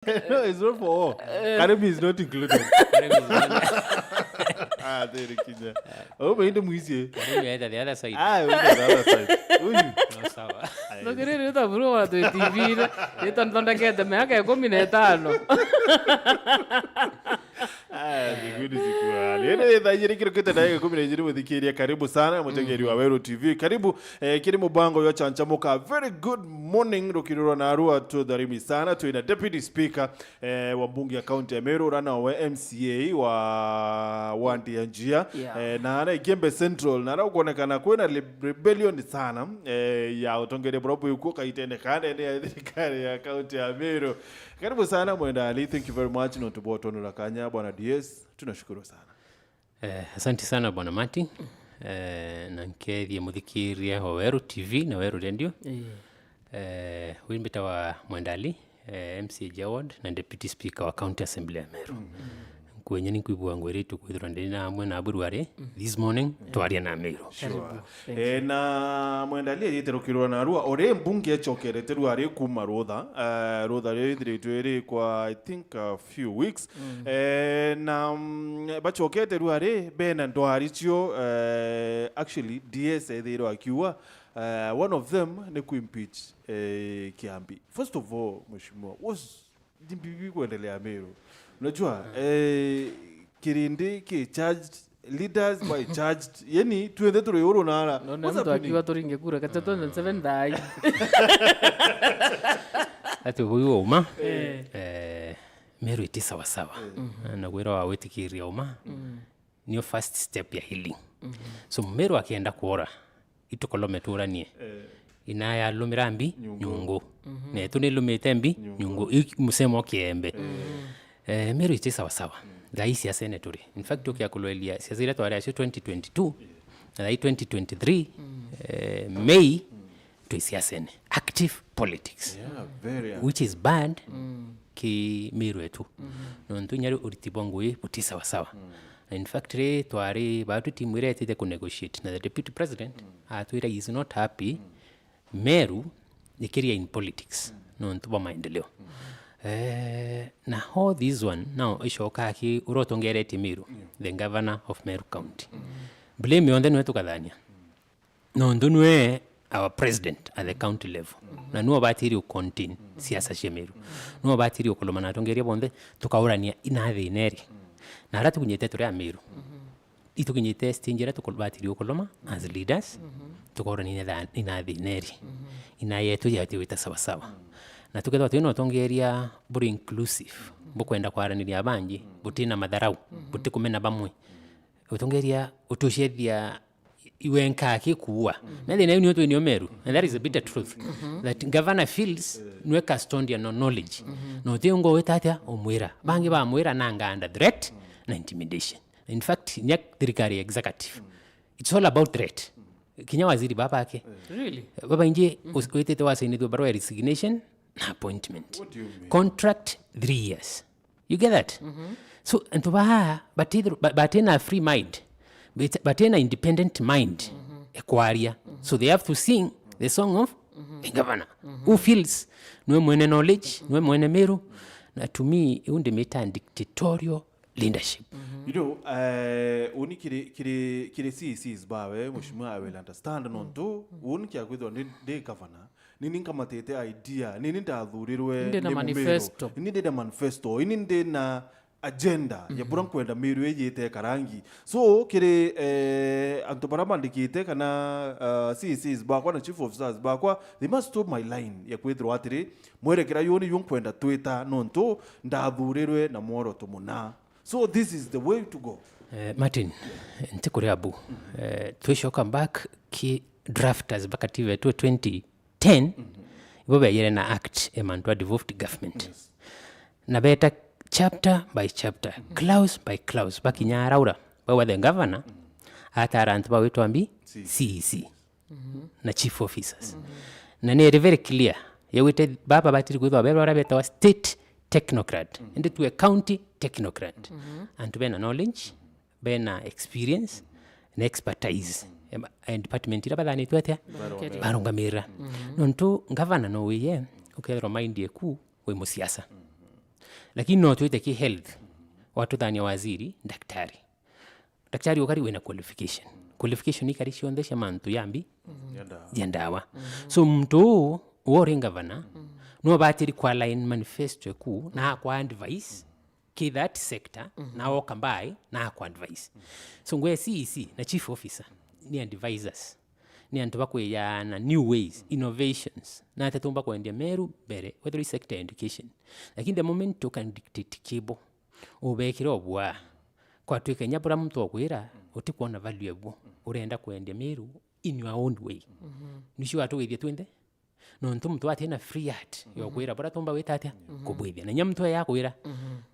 No, it's not for all. Karibu is not included. There you go. Oh, but the music. The other side. The other side. No, sawa. No querer ita bro wa TV. Ita ndonda kete me aka 15. Mbinguni zikuali. Ene dhajiri kiro kita daika 10 muthikiria. Karibu sana mutengeri wa Meru TV. Karibu kiri mubango yo chanchamuka. Very good morning rukiriro na arua tu dharimi sana. Tuina Deputy Speaker wa bunge ya county ya Meru, rana wa MCA wa Wandi ya njia. Na ana Igembe Central. Na ana kuonekana kuena rebellion sana. Ya utongere brobu yuko kaitene kane ya county ya Meru. Karibu sana Mwenda Ali. Thank you very much. Notuboto nurakanya. Bwana DS, tunashukuru sana. Asante sana Bwana Mati. Na nkethie muthikiria wa Meru TV na Meru Radio. Wimbita wa Mwenda Ali, MCA Jawad na Deputy Speaker wa County Assembly ya Meru. Kwenye ni kuibua ngweritu kwithira ndina amwe na aburuare this morning twaria na Meru. Sure. Na Mwenda Ali yiterukirwa na arua ore mbunge chokerete ruare kuma rotha rethire kwa I think a few weeks. Na bachokete ruare bena ndwaricio actually DS ethiro akiwa one of them ne kuimpeach Kiambi. First of all, mheshimiwa, was dimbibi kuendelea Meru. Unajua kirindi ki charged leaders by charged yani tuende tureyoro nara no mtu akiwa turinge kura katato 7 dai ati huyo uma Meru iti sawa sawa na gwira wa wetikiria uma niyo first step ya healing. So Meru akienda kuora itukolome inaya lumirambi nyungu ne tunilumite mbi nyungu musemo kiembe. Meru iti sawa sawa. Raisi ya senatory. In fact, tukia kuloelia siasa ile twari ya 2022 na 2023 May tuisia sene. Active politics. Yeah, very which is bad ki Meru etu. No ntunyari uritibongwe puti sawa sawa. In fact, twari batu timu ile tete ku negotiate na the deputy president atuira is not happy Meru nikiria in politics. No ntuba maendeleo. Na how this one now ishoka ki urotongereti Meru, the governor of Meru County. Blame on the nwetu kadhania. No ndunwe our president at the county level. Na nuwa batiri ukontin siasa she Meru. Nuwa batiri ukoloma na tongeria bonde tukaurania inathi ineri. Na haratu kunyete turea Meru. Itu kunyete stinjera tukolbatiri ukoloma as leaders. Tukaurania inathi ineri. Inayetu yati wita sawa sawa. Na tukethwa twino tongeria buri inclusive bukwenda kwaraniria abanji butina madharau butikumena bamwe utongeria utushethia iwenka akikuwa na thina ni ni Meru, and that is a bitter truth that governor feels nwe custodian no knowledge no thiongo wetatia omwira bangi ba mwira nanga under threat na intimidation. In fact nyak thirikari executive it's all about threat. Kinya waziri baba yake really baba nje usikwete wasaini tu barua resignation appointment. What do you mean? Contract 3 years. You get that? So antubaha but in a free mind, but in an independent mind, equaria. So they have to sing the song of the governor who feels no mwene knowledge, no mwene Meru. Na to me, unde meta dictatorial leadership. You know, uni kire CECs bawe mheshimiwa I will understand nonto uni kia kwithwa ndi governor nini kama tete idea nini ndathurirwe ninde na manifesto ninde na agenda ya bura kwenda Meru yete karangi so kire antobara mandikite kana CECs bakwa na chief officers bakwa they must stop my line ya kwithwa atiri mwerekera yoni yonkwenda twita nonto ndathurirwe na moro tumuna. So this is the way to go. Martin, ntikuri abu. Tuishoka back ki drafters bakative to 2010. Ibobe yere na act emantwa devolved government. Yes. Na beta chapter by chapter, clause by clause. Baki nyaraura. Bawa the governor. Atara antuba wetu ambi CEC. Na chief officers. Na ni very clear. Yewite baba batiri kuithwa bero arabeta wa state technocrat and to a county technocrat and to be knowledge, be experience and expertise and department ira badani twete barungamira nonto governor no we okay remind yeku we musiasa lakini no tuite ki health watu thania waziri daktari ukari wena qualification ikari shiondesha mantu yambi yandawa so mtu wori governor no batiri kwa line manifesto ku na kwa advice ki that sector na okambai na kwa advice so ngwe CEC na chief officer ni advisors ni antu bakwe na new ways innovations na tatumba kwa ndia Meru bere whether sector education lakini the moment to can dictate kibo ubekira obwa kwa twike nyabura mtu okwira utikuona value yabo urenda kuendia Meru in your own way nisho atugithie twende no ntu mtu atena free heart yokwira bara tumba wetatia kubwithia na nyamtu yakwira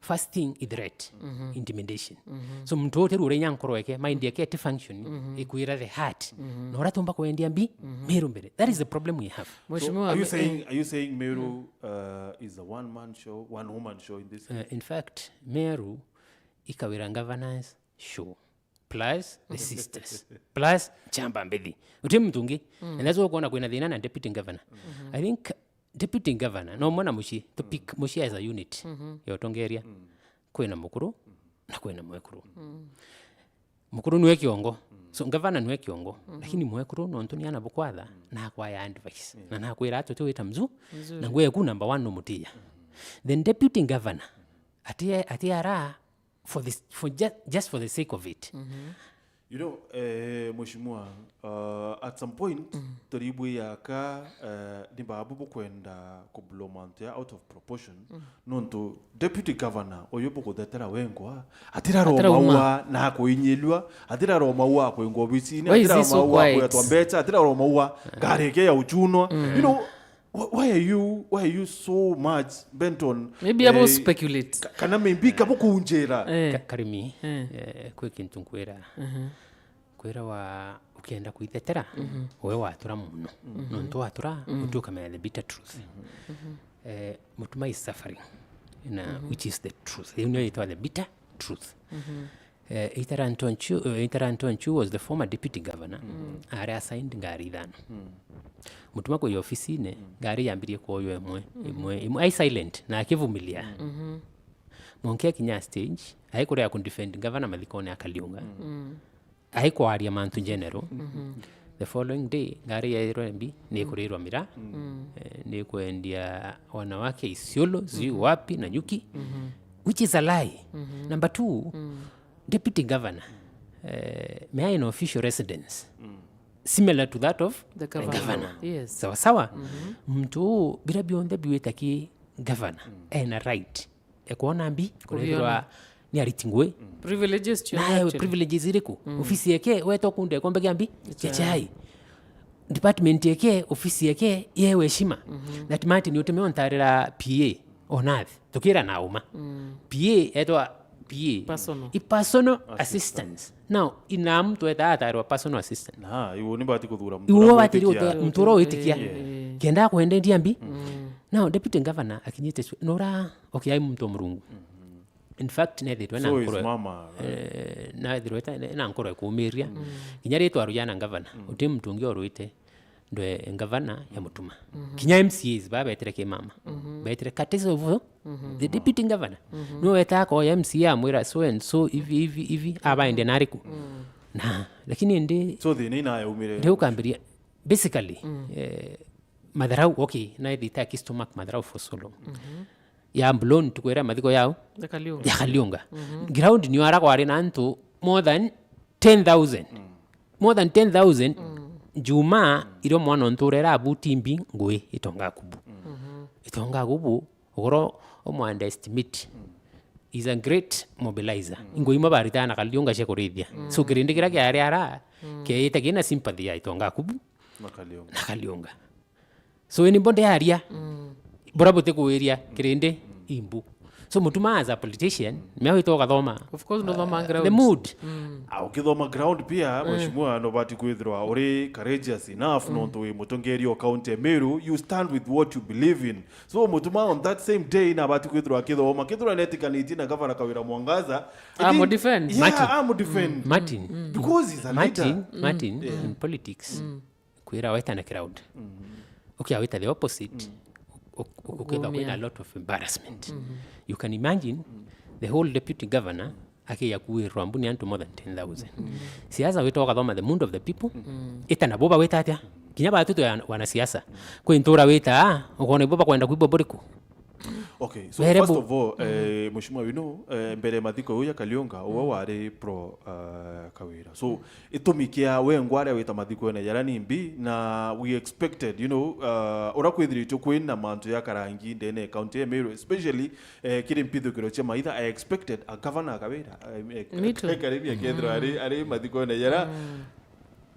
first thing is threat intimidation so mtu ote rure nyankoro yake mind yake to function ikwira the heart no ratumba kuendia mbi Meru mbere that is the problem we have. So are you saying Meru is a one woman show in this in fact Meru ikawira governance show plus the sisters plus chamba mbili utimtungi nazo kuona kwena thina na deputy governor I think deputy governor no mwana mushi to pick mushi as a unit yotongeria kwena mukuru na kwena mwekuru mukuru niwe kiongo so governor niwe kiongo lakini mwekuru no ntuni ana bukwatha na kwa ya advice na kwira atoto wita mzu na ngwe ku number 1 no mutia then deputy governor atiara just for the sake of it. You know, Mheshimiwa, at some point toribu yaka ni babu kwenda kublomantia out of proportion nonto deputy governor oyopo kodetera wengwa atira romawa na kuinyelwa atira romawa kwengo bisini atira romawa kwa twambeta atira romawa gareke ya uchuno you know. Why are you so much bent on maybe able speculate kana maybe kabo kunjera karimi kwe kintu kwera kwera wa ukienda kuitetera wewe watura muno no ndo watura utuka me the bitter truth mutuma is suffering which is the truth you know it was the bitter truth Itarantonchu was the former deputy governor are assigned ngari thano mutuma kwa ofisi ne ngari yambirie kwa yo emwe silent na akivumilia monke kinya stage haiko ya kundefend governor malikone akaliunga haiko aria mantu general the following day ngari ya irombi ni kurirwa mira ni kuendia wanawake Isiolo zi wapi na nyuki which is a lie. Number 2 deputy governor may in official residence similar to that of the governor. Yes. Sawa mtu bila bionde biwetaki governor na right ekuona mbi kurewa ni aritingwe privileges to privileges iriku ofisi yake weto kunde kombe gambi chai department yake ofisi yake yewe heshima that mati ni utemeon tarira PA onath tukira nauma PA etwa personal assistance now ina mtu eta personal assistant iwo nibati kuthura mtu ro itikia kenda kuende ndiambi now deputy governor akinyite nora ai mtu mrungu in fact nethetwe na nkoro na thirweta na nkoro kumiria kinyari twaru yana governor uti mtungi oruite ndwe governor ya mutuma kinya MCAs baba etereke mama betere katizo of the deputy governor no weta ko MCA amwira so and so hivi abaende nariku na lakini ndi so the nina ya umire ndio kambiria basically madarau okay na the taki stomach madarau for so long ya blon tukwera madiko yao ya kaliunga ground ni ara kwa na ntu more than 10,000 juma iro mwana nturera abutimbi ngwe itonga kubu ogoro omo underestimate is a great mobilizer ngwe ima baritana kaliunga she korithia so kirindikira kya ara ke itakina sympathy ya itonga kubu na kaliunga so ni bonde aria borabote kuiria kirinde imbu so mutuma as a politician mewe toka thoma of course no thoma ground the mood ukithoma ground pia mheshimiwa no bati kwithirwa uri courageous enough no to mutongerio county Meru you stand with what you believe in so mutuma on that same day na bati kwithirwa kithirwa netikaniti na governor Kawira Mwangaza I'm defend Martin because he's a leader Martin in politics kwira waita na crowd okay waita the opposite ukitha kwina a lot of embarrassment. You can imagine the whole deputy governor akiyakuirwa mbuni antu more than 10,000. Siasa witoka thoma the mood of the people. Itana boba wita atia. Kinya batutu wana siasa. Kwintura wita ukone boba kwenda kuibo boriku. Okay, so first of all, mheshimiwa mbere mathiko uya Kalionga uwa wari pro Kawira. So itumikia we ngware wita mathiko na yarani mbi na we expected ora kwithirito kwina mantu ya karangi ndene county ya Meru, especially kiri mpitho kiro cha maitha. I expected a governor Kawira karibia kedro ari mathiko na yara.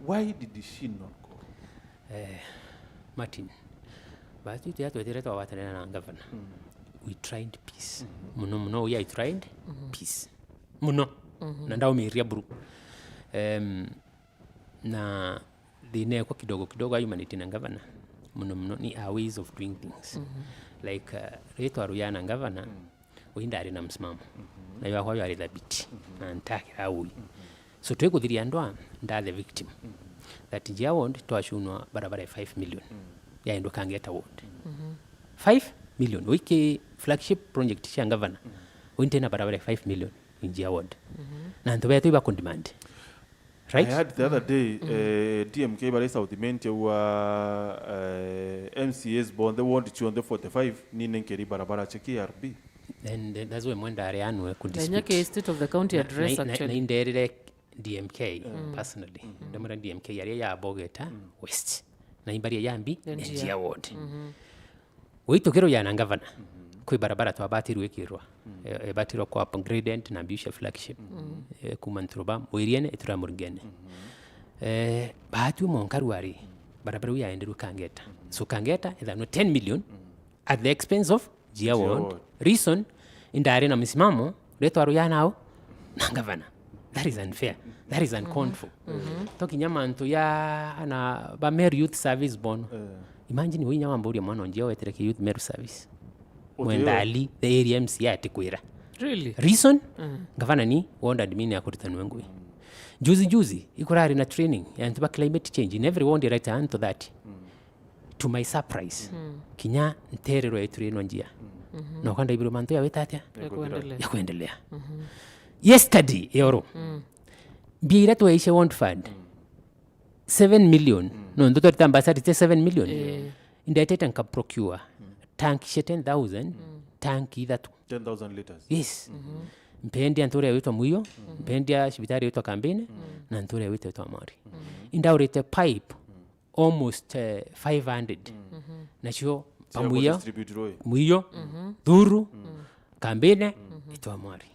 Why did she not go? Martin, batu tu yatwetere twa watana na governor. We tried peace. Muno we tried peace. Muno. Na ndao miria buru. Na dine kwa kidogo humanity na governor. Muno ni our ways of doing things. Like reto aruyana governor uinda ari na msimamo. Na yo kwa yo ari thabiti. Na ntaki aui. So tweko thiri andwa nda the victim. That njia ward twashunwa barabara 5 million. Ya endo kangeta ward. 5 million. Wiki flagship project cha governor. Wintena barabara 5 million njia ward. Na ndo betu iba demand. Right? I heard the other day DMK bare South Mente wa MCS bond they want to on the 45 ni nenkeri barabara cha KRB. And that's why MWENDA arianwe kudispute. Nyake state of the county address actually. Na inderere DMK personally. Ndamura DMK yari ya Bogeta West. Na imbari yambi njia ward. Wito yana governor. Kwi barabara twabatiru ekirwa. Batiro kwa upgraded na ambitious flagship. Kumantroba mwiriene eturamurgene. Bahatu monkaruari barabara uya enderu kangeta. So kangeta is 10 million at the expense of Jia ward. Reason indare na msimamo leto aruyana au na governor. That is unfair. That is uncalled for. Toki nyamanto ya na ba Meru Youth Service bono. Imagine we nyama mburi mwana njia wetereke Youth Meru Service. Mwendali the area MC atikwira. Really? Reason? Governor ni ward admin ya kuritanwe ngui. Juzi ikurari na training ya ntuba climate change in every ward right hand to that. To my surprise. Kinya nterero etureno njia. No kwanda ibiro manto ya wetatia ya kuendelea. Yesterday euro. Bira to aisha want fund 7 million. No ndoto tambasati 7 million. Indetete nka procure tank 10,000 tank either 10,000 liters. Yes. Mpendi antore yaitwa Muyo, mpendi ya shibitari yaitwa Kambine na antore yaitwa Amari. Indaurete pipe almost 500. Na sio pamuyo Muyo, Duru, Kambine ito Amari.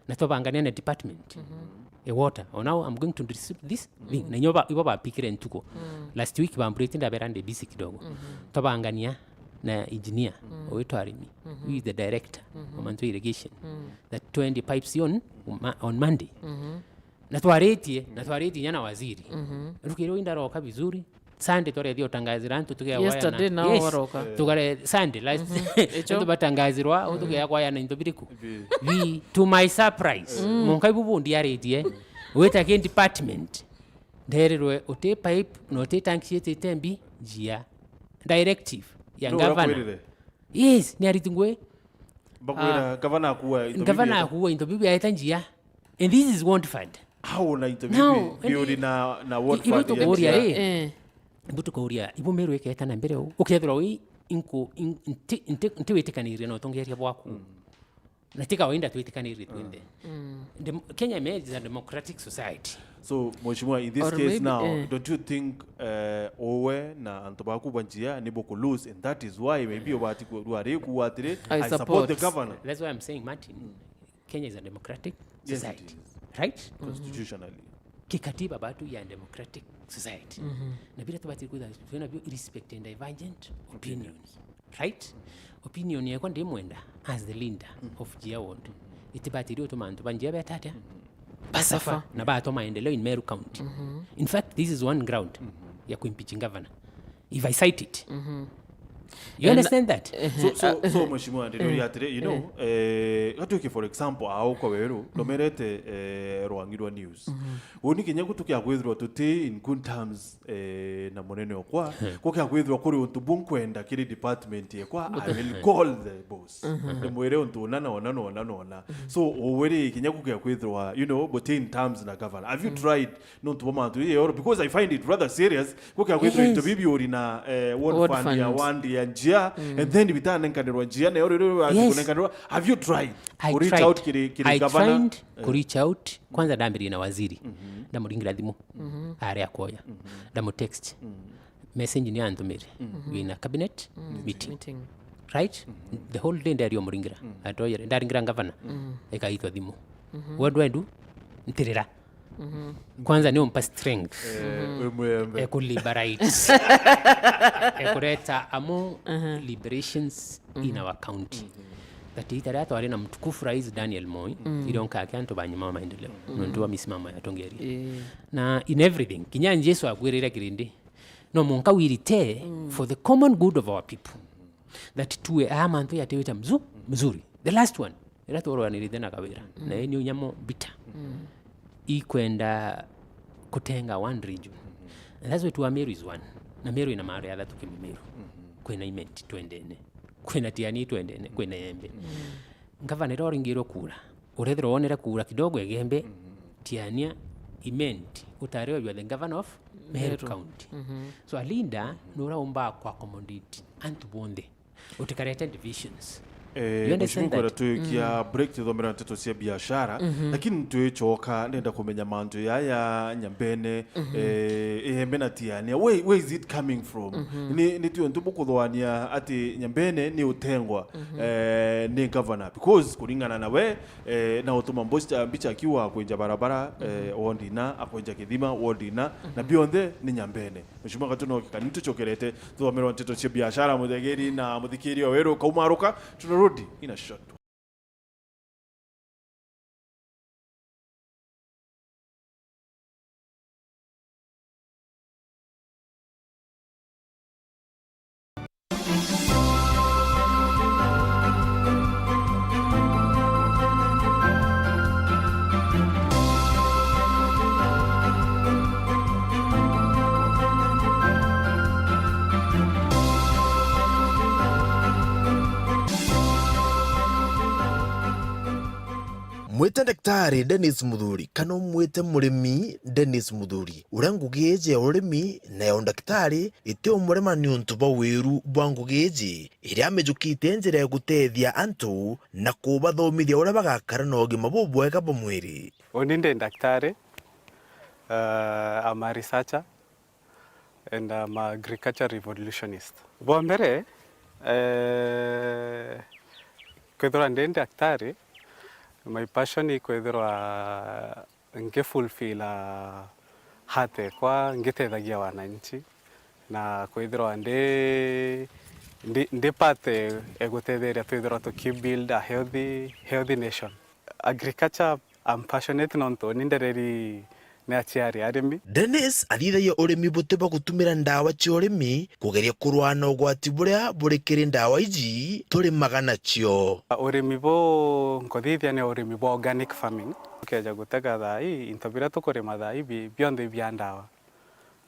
Na to bangania na department. Water. Oh, now I'm going to distribute this thing. Na nyoba iba pikire ntuko. Last week bambrete ndaberande busy kidogo. To bangania na engineer oitwa Arimi. Who is the director of Manto irrigation. That 20 pipes on Monday. Na twareti nyana waziri. Rukiro indaroka vizuri. Sunday tore dio tangazira ntu tukia waya. Yesterday na waroka. Tukare Sunday last ntu batangazirwa tukia waya na ndobiriku. We to my surprise monkai bubundi yareti weta ke department ndererwe ote pipe no te tank yete tembi jia directive ya governor. Yes ni aritingwe bakwira governor kuwa intobibi ya etanjia and this is want fund. How na intobibi biodi na what fund Ibuto koria ibo Meru eketa na mbere ukethira wi inko inte wetikanire no tongeria bwaku natika wainda twetikanire twende. Kenya is a democratic society. So mheshimiwa, in this or case maybe, now don't you think owe na antobaku banjia nibo ko lose, and that is why maybe obati ko duare ku watire I support the governor. That's why I'm saying, Martin, Kenya is a democratic society. Yes, right? Constitutionally. Kikatiba batu ya democratic society. Na bila tubati kuda tuna respect and divergent opinions. Right? Opinion ya kwa MWENDA as the leader of Jia ward. Itibati rio tumantu banjia betata. Basafa na bato maendeleo in Meru County. In fact, this is one ground ya kuimpeaching governor. If I cite it, You understand that? So mheshimiwa ndio yatire, you know, hatuke for example au kwa weru nomerete Rwangirwa news. Woni kinya gutukia gwithirwa tuti in good terms na monene okwa ko kya gwithirwa kuri untu bunkwenda kiri department yekwa I will call the boss. The mwere untu ona. So oweri kinya gukia gwithirwa, you know, but in terms na governor. Have you tried not to bomantu or because I find it rather serious ko kya gwithirwa into bibi ori na one fund ya wandi ya njia and then bitana nkanirwa njia na ori asikunenkanirwa. Have you tried to reach out kiri governor? I tried to reach out kwanza ndambiri na waziri ndamuringira thimu ari akoya ndamu text message ni antumire wina cabinet meeting right the whole day ndari omuringira atoyere ndaringira governor ekaitwa thimu what do I do ntirira kwanza ni umpa strength ekuliberate ekureta among liberations in our county that itara twari na mtukufu rais Daniel Moi ironka akanto banyuma maendeleo nonto wa misimamo ya tongeri na in everything kinyanje Yesu agwirira kirindi no monka wirite for the common good of our people that tuwe amanto yateweta mzuri the last one era toro nilithena kawira na ni unyamo bita ikwenda kutenga one region and that's why Meru is one na Meru ina maana ya Meru kwena imenti twendene kwena tiani twendene kwena yembe ngavana ro ringiro kura urethero onera kura kidogo egembe tiania imenti utarewa you are the governor of Meru County so alinda nora omba kwa commodity antubonde utikareta divisions mheshimiwa tuikia break thomera nteto cia biashara lakini tuichoka nenda kumenya manjo ya nyambene ihembe na tiania where is it coming from ni tu ntubukuthwania ati nyambene ni utengwa ni governor because kuringana na we na utuma mbosta bicha akiwa kwenja barabara ondina akwenja kithima ondina na bionde ni nyambene mheshimiwa katuno kanituchokerete thomera nteto cia biashara muthegeri na muthikiri wa weru kaumaruka tunarudi in a shot. Mwete daktari Dennis Muthuri kana mwete murimi Dennis Muthuri uria ngugeje urimi na daktari ite umurema ni untu ba wiru bwa ngugeje iria mejukite njira ya gutethia antu na kubathomithia uria bagakara na ugima bubwega bwa mwiri. Oninde daktari I'm a researcher and I'm a agriculture revolutionist. Bwa mbere kwethora ndi daktari my passion is kwethirwa ngefulfill hate kwa ngetethagia wananchi na kwethirwa ndi pate egutetheria twithirwa to build a healthy nation. Agriculture I'm passionate nonto nindereri na chiari arimi. Dennis athithagia urimi buteba gutumira ndawa cia urimi kugeria kurwana ugwati buria burikiri ndawa iji turi magana cio. Urimi bo nkothithia ni urimi bo organic farming keja gutega thai intobira tukurima thai beyond the ndawa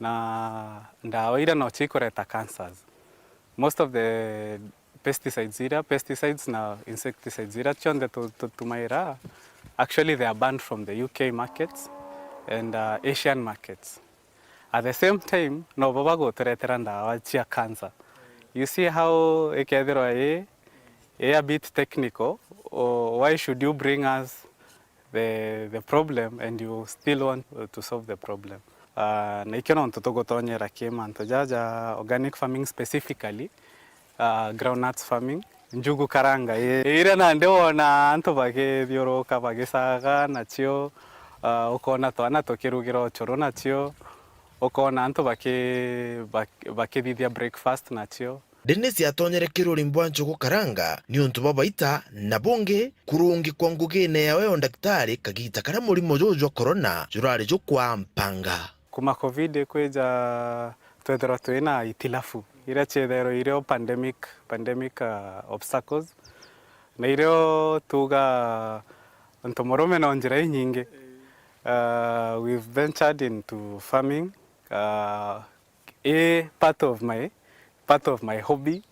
na ndawa ira no chikoreta cancers. Most of the pesticides na insecticides ira chonde tumaira actually they are banned from the UK markets and Asian markets. At the same time, no babago turetera ndawa cia cancer. You see how ekethirwa a bit technical, or why should you bring us the problem and you still want to solve the problem? Na ikeno ntutogotonyera kimanto jaja organic farming specifically, groundnuts farming, njugu karanga ira na ndewona antu bagithiuruka bagisaga nacio ukona twana tukirugira uchuru nacio ukona antu bakithithia breakfast nacio. Dennis atonyere kiruri mbwa njugu karanga ni untu babaita na bunge kurungi kwa ngugine yawe daktari kagita kara murimo jojo corona jurari jo kwa mpanga kuma covid kweja twethera twina itilafu ira chethero irio pandemic obstacles na irio tuga ntomorome na njira nyingi. We've ventured into farming, a part of my hobby,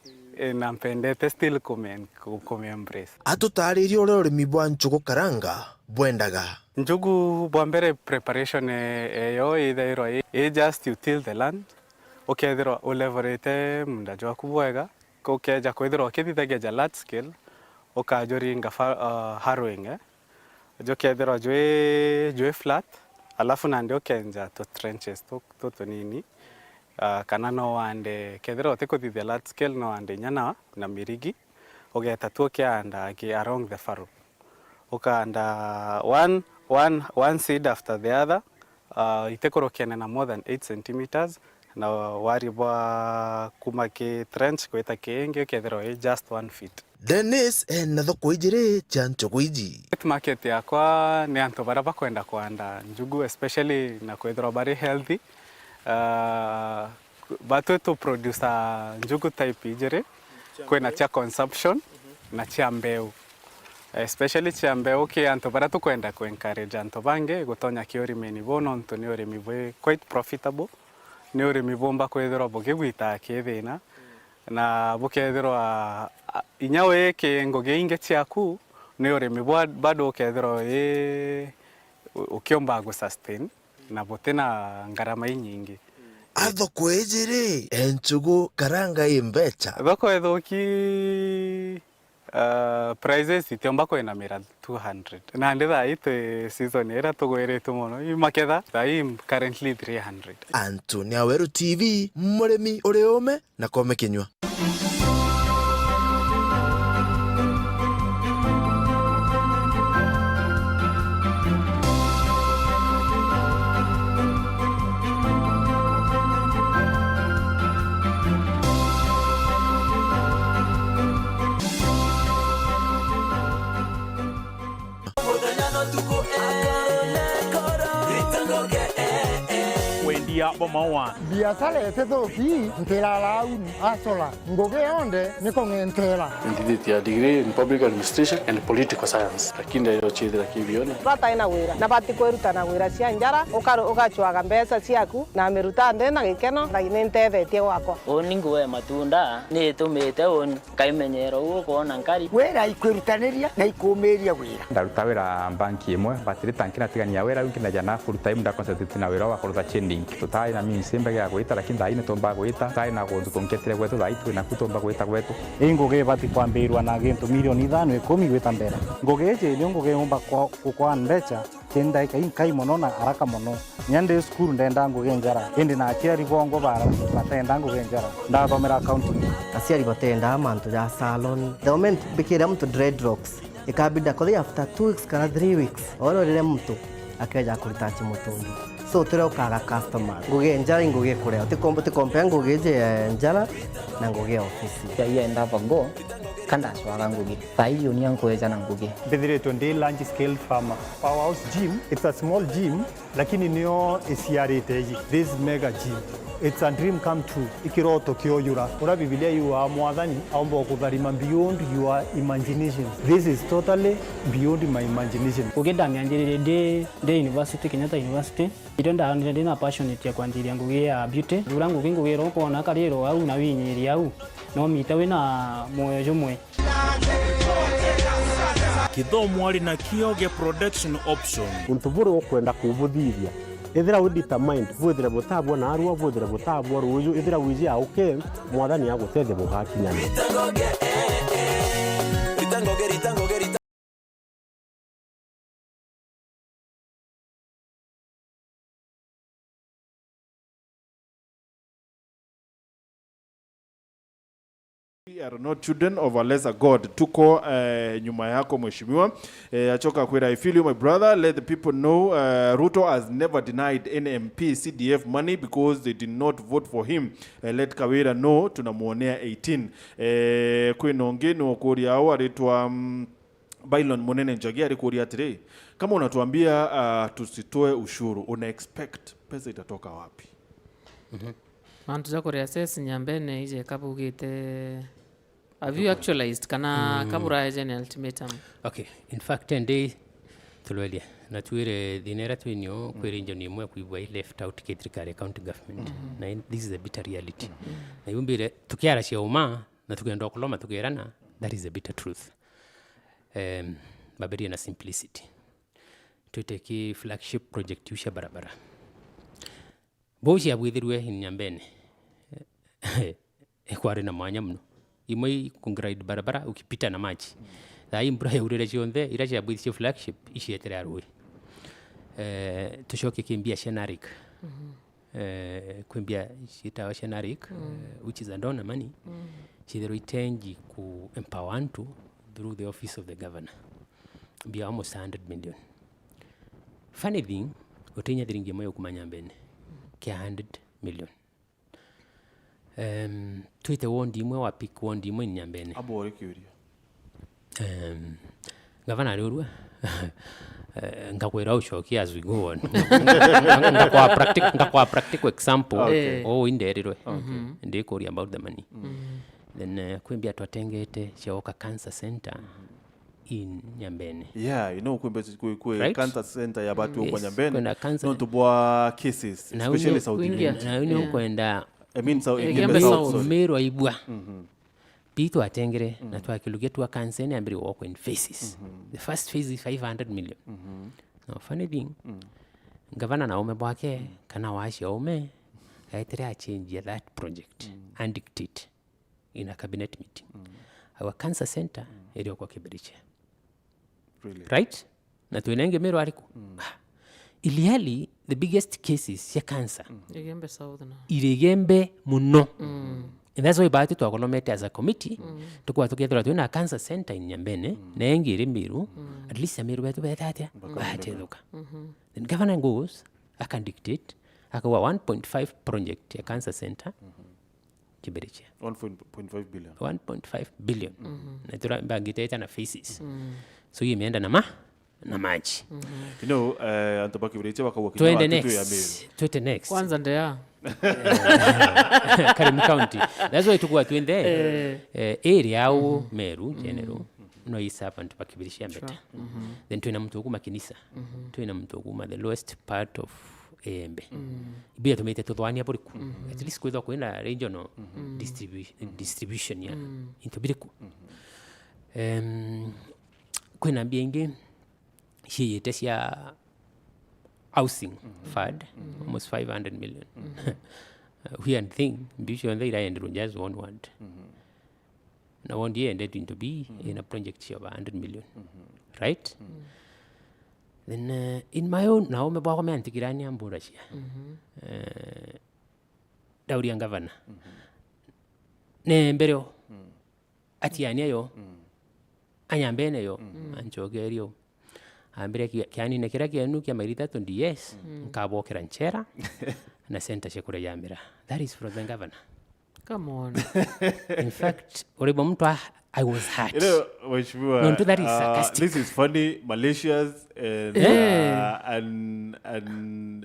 na mpendete still kume embrace. Atutaririe ure urimi bwa njugu karanga bwendaga. Njugu bwambere preparation eyo ithairwa just you till the land, ukethirwa uleverete munda jwaku bwega, ukeja kwithirwa ukithithagia large scale, ukajoringa harrowing ukethirwa jwe flat, alafu nandi ukenja to trenches to tunini, kana no wande kethirwa utikuthithia large scale no wande nyana na mirigi, ugeta tu ukianda along the furrow, ukanda one seed after the other, itekorokiana na more than 8 centimeters, na waribwa kuma ki trench kweta kienge ukethirwa just 1 feet. Dennis na thoko ijire cha njugu iji. Market yakwa ni antu bara bakwenda kuanda njugu, especially na kwethirwa bari healthy. Batu to produce njugu type ijire kwena cha consumption na cha mbeu, especially cha mbeu ki antu bara tu kwenda ku encourage antu bange gutonya ki urimi bono ntu ni urimi bwe quite profitable, ni urimi bomba kwethirwa bugigwita kithina na bukethirwa inyawe ke ngoge inge chiaku ni urimi bado ukethirwa ukiomba go sustain na botena ngarama nyingi. Athoko ijire njugu karanga imbecha. Thoko ethoki prices itiomba kwena mira 200 na nditha ite season era tugwiritu muno imaketha thai currently 300. Anthony Aweru TV, murimi uri ume na kome kinywa. Bomawa biasala ethethoki ntela launi asola ngoge yonde niko ngentela ndithiti ya degree in public administration and political science, lakini ndio chithira kibione bata ina wira na bati kwerutana wira cia njara ukachwaga mbeca ciaku na miruta nde na gikeno na inentethetie gwakwa oninguwe matunda ni tumite on kaimenyero uko na nkari wera ikwirutaniria na ikumiria wira ndaruta wira banki imwe batiri tankina tigania wira ukina jana full time nda concentrate na wira wa kuruta chending tutai na mimi simba ya gwita lakini thaini tomba gwita tai na gondu tonketire gwetu thaitu na kutomba gwita gwetu inguge bati kwambirwa na gintu milioni 5 10 gwita mbere nguge je ni nguge umba kwa mbecha kenda kai mono na haraka mono nyande school ndenda nguge njara indi na aciari bongo bara batenda nguge njara ndathomera accounting aciari batenda mantu ya salon the moment bikira mtu dreadlocks ikabida kwa after 2 weeks kana 3 weeks ororire mtu akaja kulitachi mutundu so turokaga customer nguge njara nguge kurea tikompe nguge je njara na nguge office ya enda bango kanda swala nguge taiyo ni yanko eja na nguge bedire tonde large scale farmer powerhouse gym, it's a small gym lakini nio isiariteji this mega gym. It's a dream come true. Ikiroto kioyura. Ora Biblia you are mwathani aomba kutharima beyond your imagination. This is totally beyond my imagination. Ugenda nyanjirire de university Kenyatta University. Itenda ndi na passionate ya kwanjiria ngugi ya beauty. Dura ngugi ngugiro kona kariro au na winyiri au. No mitawe na moyo jomwe. Kithomo ari na kioge production option. Untuburu okwenda kubuthithia. Ethira we determined vuthira butabwo na arua vuthira butabwo ruju ethira wiji auke mwathani agutethia bugakinyana We are not children of a lesser God. Tuko nyuma yako mheshimiwa. Achoka kwera, I feel you my brother. Let the people know Ruto has never denied NMP CDF money because they did not vote for him. Let Kawira know tunamuonea 18. Kwinonge no kuria au aritwa Bailon Munene Njagi alikuria atire. Kama unatuambia tusitoe ushuru, una expect pesa itatoka wapi? mantu za kureassess nyambene ije kabugite. Have you actualized kana kabura eje ultimatum? Okay, in fact ende tulwelia na tuire dinera twinyo kwirinjo ni mwe kuibwa left out ketrikare county government na this is a bitter reality na yumbire tukiara cia uma na tukenda kuloma tukirana, that is a bitter truth. Baberi na simplicity tuteki flagship project yusha barabara boshi abwithirwe nyambene ekware na mwanya mno imwe kungrade barabara ukipita na maji thai mbura ya urere cionthe ira cia bwithio flagship icietere arui tushoke kimbia Shenarik kwimbia citawa Shenarik which is a donor money chithero itenji ku empower antu through the office of the governor be almost 100 million. Funny thing utinya thiringi moyo kumanya mbene kia 100 million. Tuite wondi imwe wa pick wondi imwe nyambene abore kiuria gavana rurwa ngakwera ushoki as we go on ngakwa practical example inderirwe ndikoria about the money then kwimbia twatengete Ciaca cancer center in Nyambene. Yeah, you know kwe right? Cancer center ya batu kwa Nyambene. No to boa cases, especially South India. Na uno kwenda I mean South Meru aibwa. Pitu atengere na twakilugia tu cancer ni ambiri walk in phases. The first phase is 500 million. Now funny thing, gavana na ome bwake kana washi ome aitere change that project and dictate in a cabinet meeting. Our cancer center eri kwa Kibiriche. Really? Right? Na tuinenge Meru ariko. Iliali the biggest cases ya cancer. Igembe south na. Igembe muno. And that's why batu twakolomete as a committee tukwa tukethera tuna cancer center in Nyambene na engire Meru at least Meru betu betatia bateluka. Then governor goes aka dictate aka 1.5 project ya cancer center Kibiriche. 1.5 billion. 1.5 billion. Na tura bagitaita na phases. So hii imeenda na maji. You know, antobaki Kibiriche wakawa kitu ya Meru. Tuende next. Kwanza ndia. Karimu County. That's why tukua tuende area au Meru general. No isa hapa ntobaki Kibiriche ya mbeta. Then tuena mtu kuma kinisa. Tuena mtu kuma the lowest part of Embe. Bia tumete tutwani hapo riku. At least kwenda kwenda regional distribution ya into biriku. Kwena bienge hii yetesia housing fund almost 500 million. We and thing ambition they and just one. Now one year ended into be in a project of 100 million. Right? Then in my own now me bwa me antikirani ambura cia dauri ngavana ne mbereo atiania yo anyambene yo anchogerio ambire kiani ne kira kianu kia mairita to DS nkabokera nchera na center shekure yamira. That is from the governor. Come on. In fact oribo mtu I was hurt. You know, Mheshimiwa, no, that is sarcastic. This is funny, malicious, and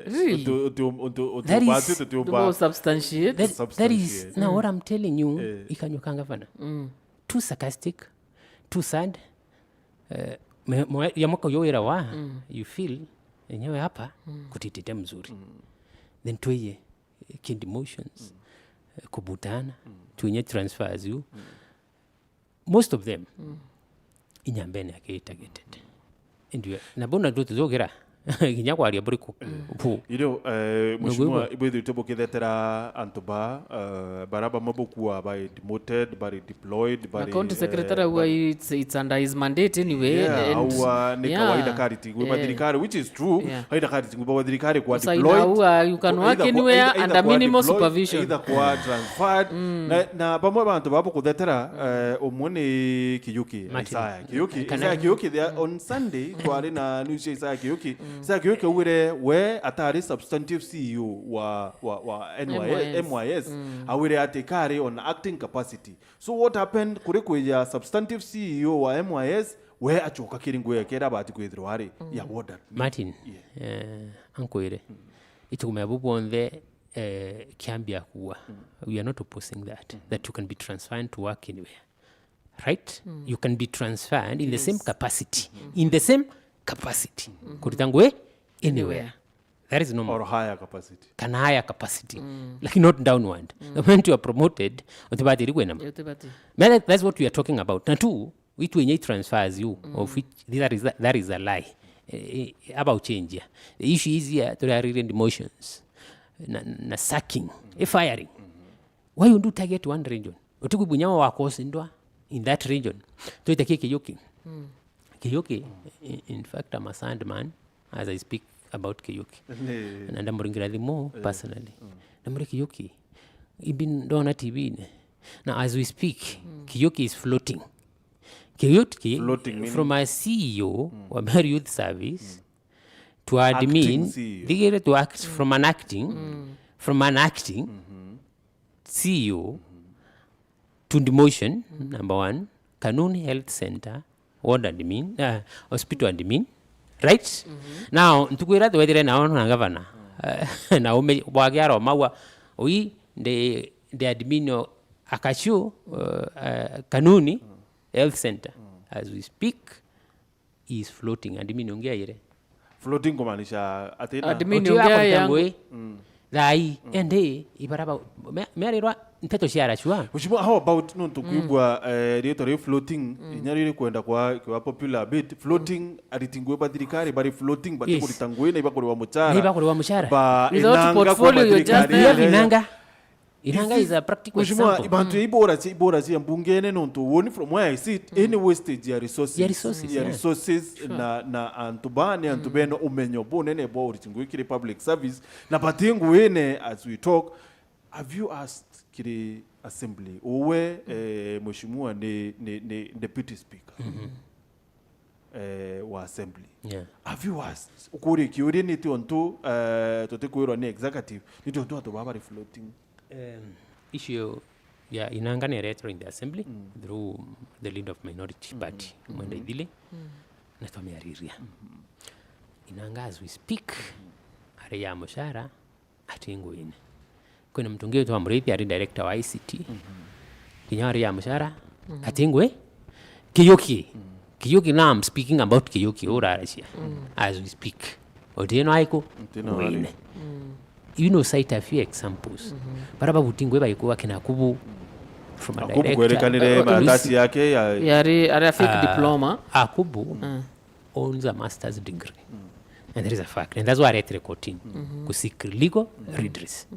really? To substantiate. That is now what I'm telling you. Ikanyuka gavana. Too sarcastic, too sad. Yamoko yoira wa you feel enyewe hapa kutitete mzuri. Then tuye kind emotions, kubutana, tuye transfers you. Most of them inyambene akitageted ndio na bona ndoto zogera kinyakwa ali aburiku you know Mheshimiwa ibethu tobokethetera antoba baraba mabokuwa by demoted by deployed by county secretary wa it's under his mandate anyway and ni kawaida kariti kwa madhirikari which is true haida kariti kwa madhirikari kwa deployed you can work anywhere under minimal supervision either kwa transferred na bamwe bantu babo kuthetera omone Kiyuki Kiyuki there on Sunday twari na news ya Kiyuki Kiyuki we atari substantive CEO wa MYS awire atekari on acting capacity. So what happened kuri ya substantive CEO wa MYS we achoka kiringo yakera bati kwithirwa hari ya order Martin ankoire itukume abubonde kiambia kuwa we are not opposing that you can be transferred to work anywhere, right? You can be transferred in the same capacity kuritangwe anywhere. There is no more. Or higher capacity. Can higher capacity, like not downward. The moment you are promoted, that's what we are talking about. Na two, which when transfers you, of which that is a lie about change here. The issue is here to read emotions, na sacking, firing. Why you do target one region? Utuku bunyama wako sindwa in that region. To itake Kiyuki. Kiyuki, in fact, I'm a sandman as I speak about Kiyuki. And I'm bringing it more personally. I'm Kiyuki. I've been on a TV. Now, as we speak, Kiyuki is floating. Kiyuki, from a CEO of Meru Youth Service to admin, they get to act from an acting CEO to demotion, number one, Kanuni Health Center, ward admin, hospital admin, right? Now, tukuira the weather now na governor. Na ume wagiaro mawa the admin of Akashu Kanuni Health Center as we speak is floating. Admin ongea yere. Floating kumaanisha atena. Admin ongea yangu. Dai ende ibaraba mererwa nteto ciara chua. Mheshimiwa, how about no tukubwa rito floating inyarire kwenda kwa popular bit floating aritingwe badirikari bari floating batikuritanguye na ibakuriwa muchara. Ba without portfolio you just Inanga is a practical example. example. Ibantu ibora si mbungene nonto woni from where I sit any wastage ya resources na antubane antubeno umenyo bonene bo uritingwe kire public service na patingu ene as we talk. Have you asked kire assembly owe mheshimiwa ne deputy speaker wa assembly? Have you asked ukuri kiuri ni tonto totekuiro ne executive ni tonto atobaba floating issue inanga ne retro in the assembly through the lead of minority party mwenda idile na tumeariria inanga as we speak are ya mushara atingo ine kuna mtungio tu amrethi ari director wa ICT kinyari ya mushara atingwe Kiyuki now I'm speaking about Kiyuki ora Russia as we speak odeno aiko wine. You know, cite a few examples. Baraba butingwe baikuwa kina kubu from a director. Kuwerekanire maratasi yake ya fake diploma. Akubu owns a master's degree. And there is a fact. And that's why I read recording. Kusik legal redress.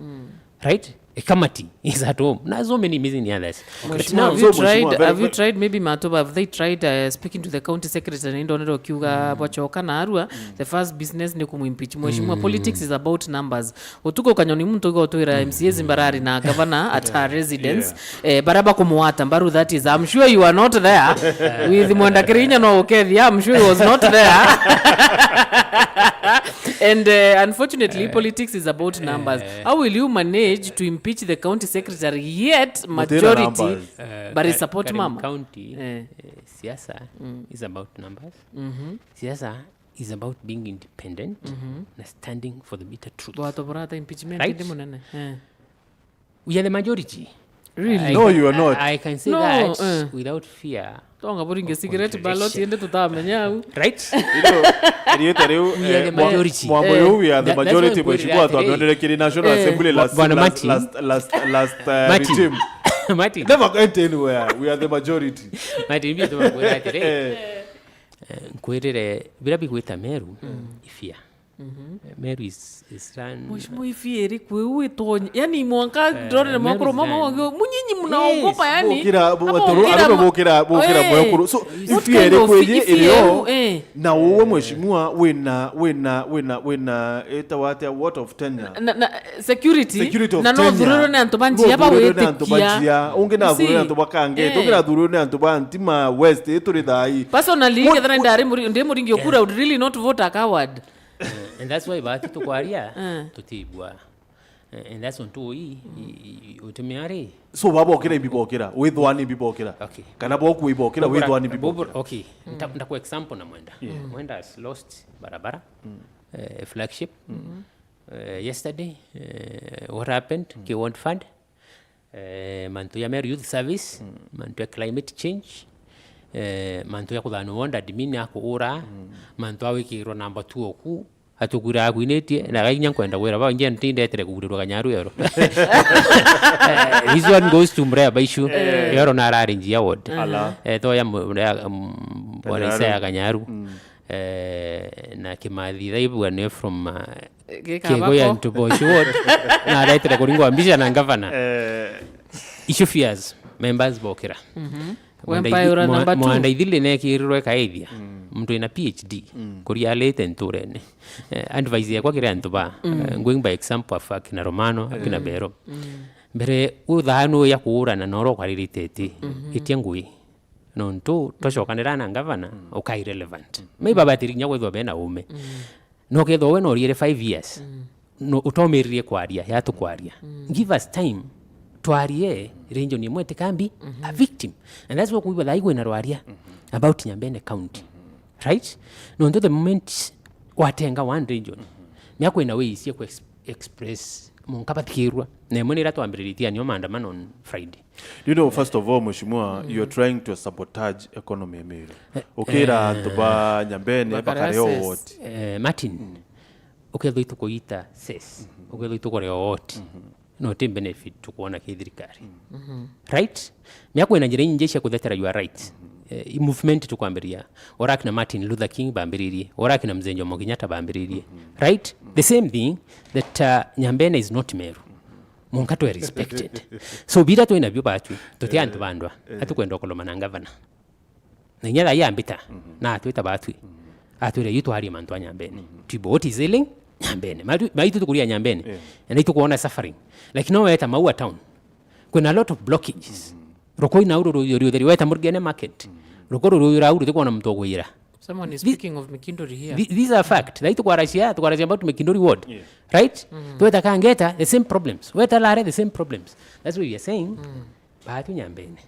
Right? A committee is at home. Not so many missing others. But now, have you tried maybe Matoba, have they tried speaking to the county secretary in Donero Kyuga Bochoka na Arua? The first business ni kumimpeach. Mheshimiwa, politics is about numbers. Otuko kanyoni mtu go to MCA Zimbarari na governor at her residence. Baraba kumuata mbaru, that is, I'm sure you are not there. With Mwenda Kirinya no Okethi, I'm sure he was not there. And unfortunately, politics is about numbers. How will you manage to impeach the county secretary yet majority but support mama? County siasa is about numbers. Siasa is about being independent and standing for the bitter truth. Impeachment. Right? We are the majority. Really? No, you are not. I can say that without fear. Tonga cigarette ballot yende tutamenya. Right? We are the majority. We are the majority. Mheshimiwa, tumeonelea National Assembly last regime. Martin. Never went anywhere. We are the majority. Martin, we are Nkwirire bila bigwita Meru ifia. Meru is run. Mheshimiwa ifieri kwewe tonya. Yani mwanka drone mwakoro mama wangu munyinyi mnaogopa yani. Bokira mwakoro. So ifieri kweje ilio na wewe mheshimiwa wena etawate what of tenure. Na security na no dhururo ne antobanji yaba wetekia. Unge na dhururo ne antobakange. Tokira dhururo ne antobantima west eturidai. Personally kedra ndari muringi okura would really not vote a coward. And that's why bahati tukwaria tutibwa. And that's on to utumiari. So babokira ibibokira with one ibibokira. Okay. Kana boku ibokira with one ibibokira. Okay. Ndaku example na Mwenda. Mwenda has lost barabara flagship yesterday what happened ki won't fund mantu ya Meru Youth Service mantu ya climate change mantu ya kuthano wonda admin akura mantu awikirwo number 2 oku atugura agwinetie na gainya kwenda gwera ba ngia ntindetere kugurirwa kanyaru yero this one goes to Mrea Baishu yero na arrange ya ward to ya bwana Isaya kanyaru na kimathi thaibu ne from Kegoya to Bosch ward na raitere kuringo ambisha na governor issue fears members bokira mwanda ithile ne kirirwe kaithia mtu ina PhD kuria late nturene advice yakwa kire antu ba going by example of akina Romano akina Bero mbere uthano ya kuurana noro kwaririte itiangui nontu toshokanira na governor okay relevant maybe batirinya gwethwa bena ume no ketho we no riere 5 years no utomiririe kwaria ya tukwaria give us time twarie range ni mwete kambi a victim and that's what we were like when arwaria about Nyambene County right no ndo the moment watenga one region myako ina way isi ku express munkapatikirwa na mwenera twambiritia nyo maandamano on Friday. You know, first of all, Mheshimiwa, you're trying to sabotage economy ya Meru. Okera tuba Nyambene bakareo wote. Martin, oketho itukoita ses, oketho itukoreo wote. No team benefit tukuona kithirikari. Right? Myako ina njira nyingi cia kuthetera your right. Movement tukwambiria. Oraki na Martin Luther King bambiririe, oraki na Mzee Jomo Kenyatta bambiririe. Right? The same thing that Nyambene is not Meru. Munkato respected. So bida to ina byo bachu totia antu bandwa atukwenda koloma na governor. Na nyala ya ambita na atweta batu. Atwere yitu hari mantu wa Nyambene. Tibo what is healing Nyambene. Maitu tukuria Nyambene. Na itu kuona suffering. Like no weta Maua town. Kuna a lot of blockages. Roko ina uru yori weta Murgene market. Roko uru uru tukuona mtogo ira. Someone is speaking of Mikindori here. These are fact. Like tukuarashia about Mikindori ward. Right? Tuweta kangeta the same problems. Weta lare the same problems. That's what we are saying. Bahatu Nyambene.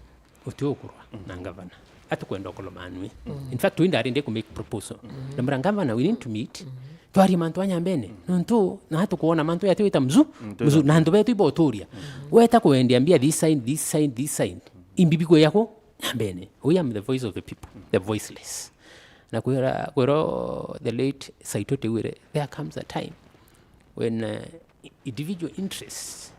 Utiokurwa na governor. Atukwenda kolomanwe. In fact, we ndari ku make proposal. Nambara governor we need to meet. Twari mantu Nyambene. Nonto na hatu kuona mantu ya tuita mzu na ndo betu ibotoria. Weta kuendiambia this side. Imbibiko yako Nyambene. We am the voice of the people, the voiceless. Na kwero the late Saitote Wire, there comes a time when individual interests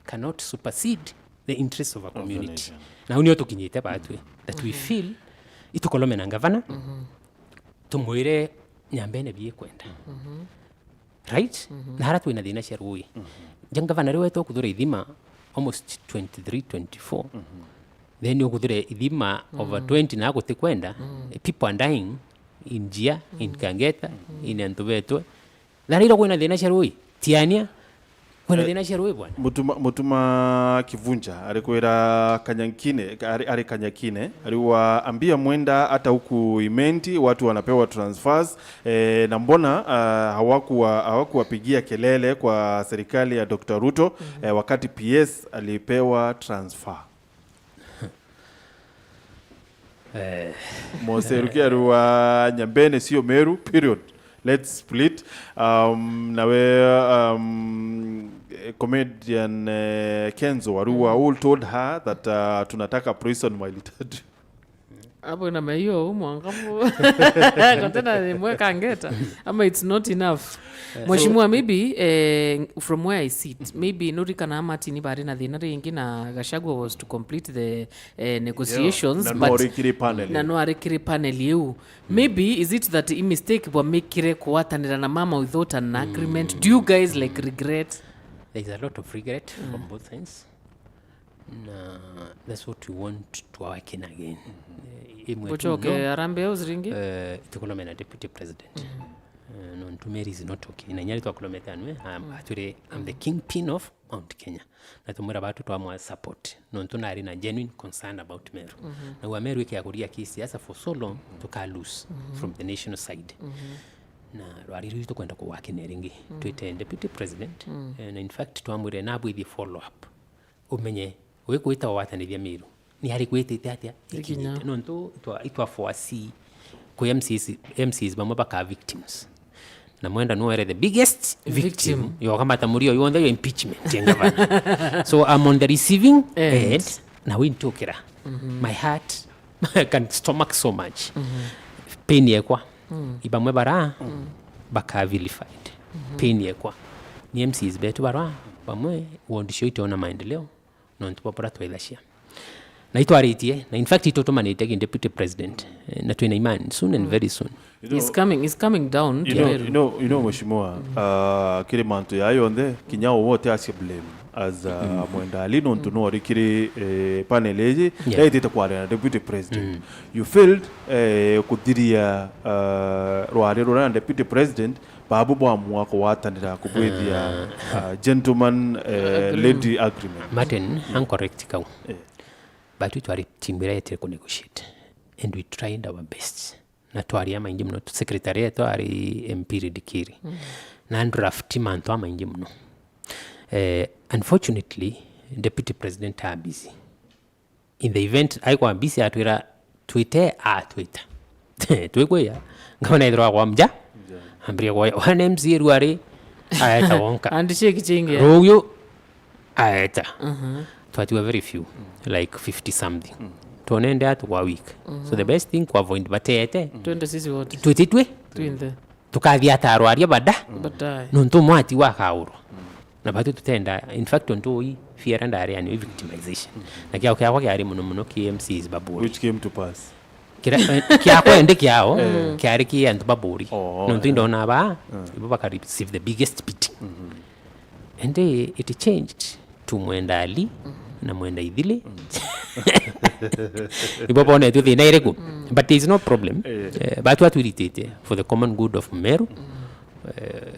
cannot supersede the interests of a community. Na unio tukinyite batwe that we feel itukolome na governor tumwire Nyambene biye kwenda. Right? Na haratu ina dina sherui. Governor wetu kudure idhima almost 23-24. Then you could idhima over 20 na kwenda. People are dying in Jia, in Kangeta, in Antubeto. Nariro kwena dena sharui. Tiania kwena dena sharui bwana. Mutuma Kivunja alikwera Kanyankine, ali Kanyakine, aliwaambia Mwenda hata huku Imenti watu wanapewa transfers na mbona hawakuwapigia kelele kwa serikali ya Dr. Ruto wakati PS alipewa transfer. Moserukia ruwa Nyambene sio Meru, period. Let's split. Nawe comedian Kenzo Warua all told her that tunataka prison military. Hapo na mayo mwangafu. Kontena ni mweka ngeta. Ama it's not enough. Mheshimiwa, maybe from where I sit, maybe Norika na Martin bari na thina ringi na Gachagua was to complete the negotiations, yeah, but na no arekire panel you. Maybe is it that a mistake wa make kuatanira na mama without an agreement? Do you guys like regret? There is a lot of regret from both sides. That's what we want to awaken again. Pochoke arambe uziringi tukolome na deputy president. Non to Mary is not okay. Na nyali tukolometa nwe actually I'm the kingpin of Mount Kenya. Na tumura batu twa support. Non to nari na genuine concern about Meru. Na wa Meru yake yakuria kisiasa for so long to lose from the national side. Na rwari to kwenda kuwake neringi to deputy president. And in fact tuamure na bwi the follow up. Umenye we kuita watanithia Meru ni hari kwitite atia ikinyite nonto itwa foresee ko MCs bamwe baka victims na Mwenda nuere the biggest victim yo kama tamurio you on the impeachment ngavana. So I'm on the receiving end na wintokera my heart can stomach so much pain yekwa ibamwe bara baka vilified pain yekwa ni MCs betu bara bamwe wondisho itaona maendeleo no ntupopora twethashia na itwaritie na in fact itotomanite again deputy president na twina imani soon and very soon. It's coming down. You know mheshimiwa kile manto yayo onde kinyao wote asi blame as Mwenda alino ntuno rikiri panel eje yaitete kwa na deputy president you failed kudiria rwari rura deputy president babu bwa mwako watanira kubwithia gentleman lady agreement. Martin uncorrect kaw but we twari timbirete ku negotiate and we tried our best na twari ama inji mno secretariat ari MP Ridikiri na draft manto ama inji mno. Unfortunately deputy president are busy in the event aiko busy atwira Twitter twekweya ngabana idro kwa mja ambria kwa one MC ruari ayata wonka andisheki chingi royo ayata but we were very few like 50 something tonende atu kwa week so the best thing kwa avoid batete twende sisi wote twinde tukathia tarwaria bada nonto mwati wa kauro na batu tutenda in fact onto fear and area ni victimization na kia kwa kiari muno KMCs baburi which came to pass kia kwa ende kiao kiari ki and baburi nonto ndona ba ibaba receive the biggest beating and it changed to Mwenda Ali na Mwenda Idhile ibopo ne tu thina ireku but there is no problem but what we irritate for the common good of Meru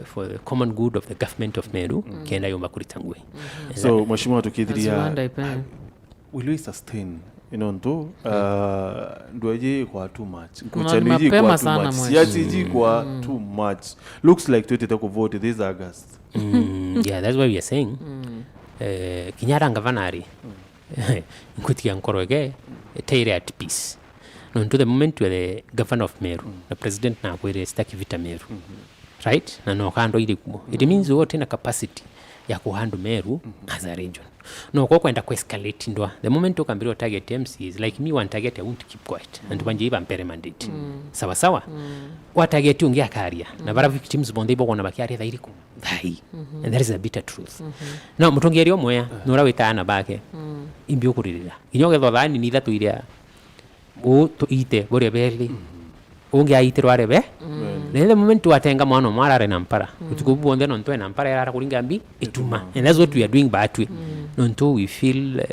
for the common good of the government of Meru kenda yomba kuritangwe. So mheshimiwa tukidhiria will we sustain ndo ndoje kwa too much kuchaniji kwa too much siaji kwa too much looks like twete ku vote this August. Yeah, that's what we are saying. Kinyara ngavanari nkutia nkorwege teire at peace no to the moment where the governor of Meru the president na kwere staki vita Meru right na no kando ile kumo it means wote na capacity ya kuhandle Meru as a region no kwa kwenda ku escalate ndwa the moment ukambiro target MCs like me one target I won't keep quiet and banje iba mpere mandate sawa what target ungia karia na bara victims bonde ibo kona bakiari thairi ku thai and that is a bitter truth no mutongeri omwe no rawitana bake imbio kuririra inyoge thothani ni thatu iria o to ite bore beli ungia ite rwarebe the moment watenga mwana mwarare nampara utukubu bonde no ntwe nampara era kuringa mbi ituma and that's what we are doing batwe no nto we feel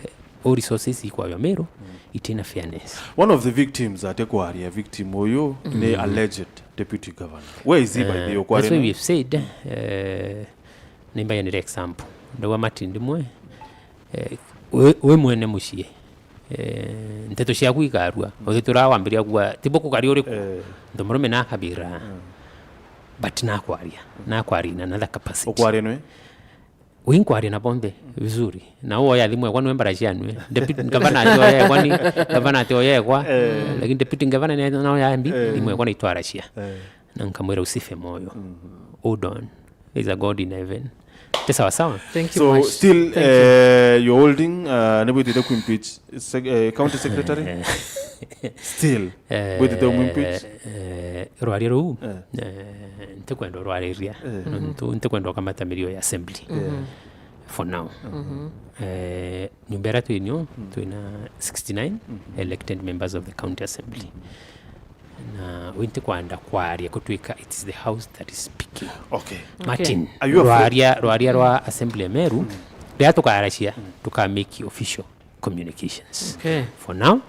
all resources equal ya Meru itina fairness. One of the victims atekwari a victim oyo ne alleged deputy governor where is he by the okwari. That's what we have said nimba ya example ndo Martin ndimwe we mwene mushie nteto cia kwikarua uthitura wambiria kwa tiboku kari uri ndo murume na kabira but na kwaria na another capacity okwari nwe winkwari na bonde vizuri na huo ya thimwe kwa nwembara cianwe deputy governor atoye kwani governor atoye kwa lakini deputy governor ni na ya mbi thimwe kwa itwara cia na nkamwera usife moyo hold on there is a God in heaven. Sawa. Thank you so much. Still you're holding nobody to impeach county secretary still with the impeach rwari ru ntekwendo rwariria ntekwendo kama tamirio ya assembly for now nyumbera tu inyo tuina 69 elected members of the county assembly na winte kwanda kwaria kutwika it is the house that is speaking. Okay. Martin rwaria rwa assembly Meru dia tukarashia tuka make official communications. Okay. For now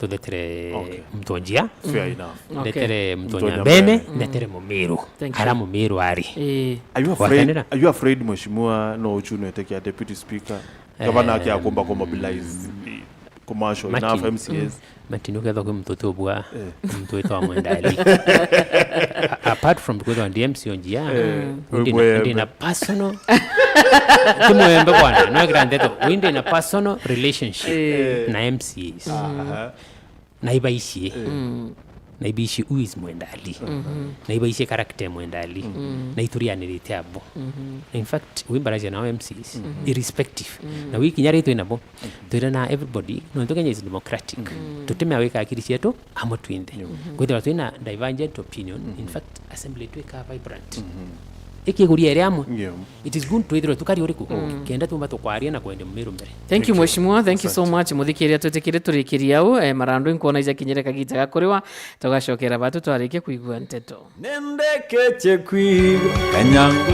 tudetere mtonjia fair enough. Detere mtonya bene detere Mumiru ara Mumiru ari. Are you afraid mheshimiwa no uchuno yeteke deputy speaker gavana yake akomba kwa mobilize commercial enough MCAs Martin uketho kwa mtoto bwa mtu wetu wa Mwenda Ali apart from because on DMC onjia ndina personal tumwembe bwana no grandeto winde na personal relationship na MCAs na ibaishi na ibishi uis mwendali na ibaishi character mwendali na iturianirite abo in fact we baraje na MCs irrespective na wiki nyari tu inabo tu na everybody no to Kenya is democratic tuteme aweka akili yetu amo twinde kwa hiyo tuna divergent opinion in fact assembly tu ka vibrant ikiguria eriamo it is good to either tukari uriku kenda tumba tukwaria na kwende Meru mbere. Thank you mheshimiwa, thank you so much muthikiria tutikire turikiria au marando inkona ija kinyere kagita gakuriwa tugacokera batu twarikie kuigua nteto nendeke chekwigo kanyangu